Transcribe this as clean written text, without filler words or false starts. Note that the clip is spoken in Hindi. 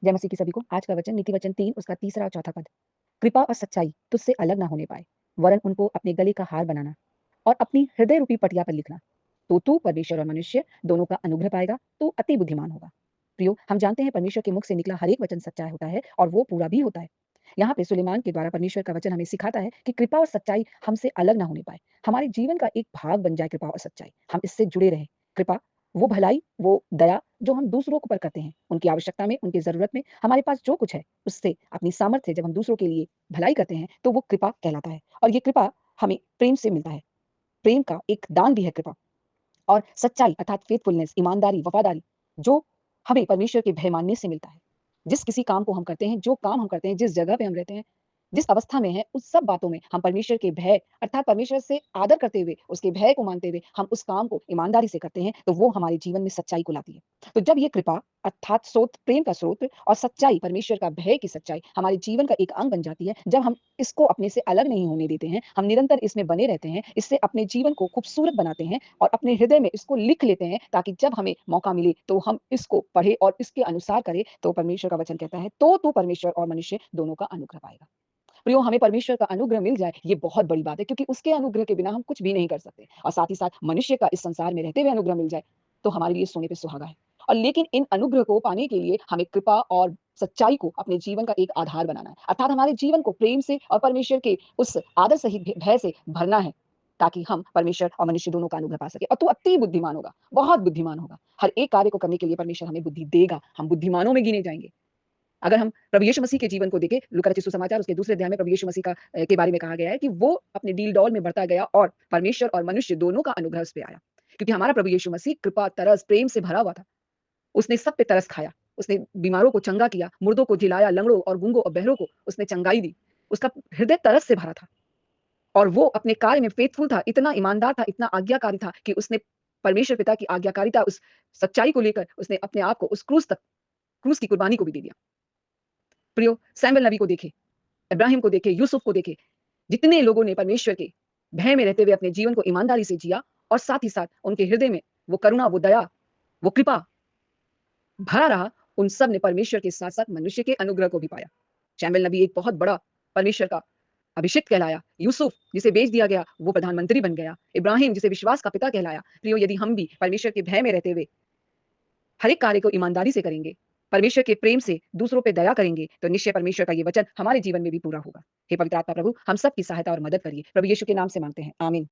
जय मसीह की सभी को। आज का वचन नीति वचन 3 उसका तीसरा और चौथा पद। कृपा और सच्चाई तुझसे अलग ना होने पाए, वरन उनको अपने गले का हार बनाना और अपनी हृदय रूपी पटिया पर लिखना। तो तू परमेश्वर और मनुष्य दोनों का अनुग्रह पाएगा, तू अति बुद्धिमान होगा। प्रियो, हम जानते हैं परमेश्वर के मुख से निकला हर एक वचन सच्चा होता है और वो पूरा भी होता है। यहाँ पे सुलेमान के द्वारा परमेश्वर का वचन हमें सिखाता है कि कृपा और सच्चाई हमसे अलग ना होने पाए, हमारे जीवन का एक भाग बन जाए कृपा और सच्चाई, हम इससे जुड़े रहें। कृपा वो भलाई, वो दया जो हम दूसरों को पर करते हैं, उनकी आवश्यकता में, उनकी ज़रूरत में, हमारे पास जो कुछ है, उससे अपनी सामर्थ्य जब हम दूसरों के लिए भलाई करते हैं, तो वो कृपा कहलाता है। और ये कृपा हमें प्रेम से मिलता है। प्रेम का एक दान भी है कृपा। और सच्चाई अर्थात फेथफुलनेस, ईमानदारी, वफादारी, जो हमें परमेश्वर के भय मानने से मिलता है। जिस किसी काम को हम करते हैं, जो काम हम करते हैं, जिस जगह पे हम रहते हैं, जिस अवस्था में हैं, उस सब बातों में हम परमेश्वर के भय अर्थात परमेश्वर से आदर करते हुए, उसके भय को मानते हुए हम उस काम को ईमानदारी से करते हैं, तो वो हमारे जीवन में सच्चाई को लाती है। तो जब ये कृपा अर्थात स्रोत, प्रेम का स्रोत और सच्चाई, परमेश्वर का भय की सच्चाई हमारे जीवन का एक अंग बन जाती है, जब हम इसको अपने से अलग नहीं होने देते हैं, हम निरंतर इसमें बने रहते हैं, इससे अपने जीवन को खूबसूरत बनाते हैं और अपने हृदय में इसको लिख लेते हैं, ताकि जब हमें मौका मिले तो हम इसको पढ़े और इसके अनुसार करें, तो परमेश्वर का वचन कहता है, तो तू परमेश्वर और मनुष्य दोनों का अनुग्रह पाएगा। प्रियो, हमें परमेश्वर का अनुग्रह मिल जाए, ये बहुत बड़ी बात है, क्योंकि उसके अनुग्रह के बिना हम कुछ भी नहीं कर सकते। और साथ ही साथ मनुष्य का इस संसार में रहते हुए अनुग्रह मिल जाए, तो हमारे लिए सोने पे सुहागा है। और लेकिन इन अनुग्रह को पाने के लिए हमें कृपा और सच्चाई को अपने जीवन का एक आधार बनाना है, अर्थात हमारे जीवन को प्रेम से और परमेश्वर के उस आदर सहित भय से भरना है, ताकि हम परमेश्वर और मनुष्य दोनों का अनुग्रह पा सके। और तू अति बुद्धिमान होगा, बहुत बुद्धिमान होगा। हर एक कार्य को करने के लिए परमेश्वर हमें बुद्धि देगा, हम बुद्धिमानों में गिने जाएंगे। अगर हम प्रभु यीशु मसीह के जीवन को देखें, लूका रचित सुसमाचार उसके दूसरे अध्याय में प्रभु यीशु मसीह के बारे में कहा गया है कि वो अपने डील डॉल में बढ़ता गया और परमेश्वर और मनुष्य दोनों का अनुग्रह उस पे आया। क्योंकि हमारा प्रभु यीशु मसीह कृपा, तरस, प्रेम से भरा हुआ था। उसने सब पे तरस खाया। उसने बीमारों को चंगा किया, मुर्दों को जिलाया, लंगड़ों और गूंगों और बहरों को उसने चंगाई दी। उसका हृदय तरस से भरा था और वो अपने कार्य में फेथफुल था, इतना ईमानदार था, इतना आज्ञाकारी था कि उसने परमेश्वर पिता की आज्ञाकारिता, उस सच्चाई को लेकर उसने अपने आप को उस क्रूस की कुर्बानी को भी दे दिया। प्रियो, सैमुएल नबी को देखे, इब्राहिम को देखे, यूसुफ को देखे, जितने लोगों ने परमेश्वर के भय में रहते हुए अपने जीवन को ईमानदारी से जिया और साथ ही साथ उनके हृदय में वो करुणा, वो दया, वो कृपा भरा रहा, उन सब ने परमेश्वर के साथ साथ मनुष्य के अनुग्रह को भी पाया। शैमुएल नबी एक बहुत बड़ा परमेश्वर का अभिषिक्त कहलाया। यूसुफ जिसे बेच दिया गया, वो प्रधानमंत्री बन गया। इब्राहिम जिसे विश्वास का पिता कहलाया। प्रियो, यदि हम भी परमेश्वर के भय में रहते हुए हर एक कार्य को ईमानदारी से करेंगे, परमेश्वर के प्रेम से दूसरों पे दया करेंगे, तो निश्चय परमेश्वर का ये वचन हमारे जीवन में भी पूरा होगा। हे पवित्र आत्मा प्रभु, हम सब की सहायता और मदद करिए। प्रभु यीशु के नाम से मांगते हैं, आमीन।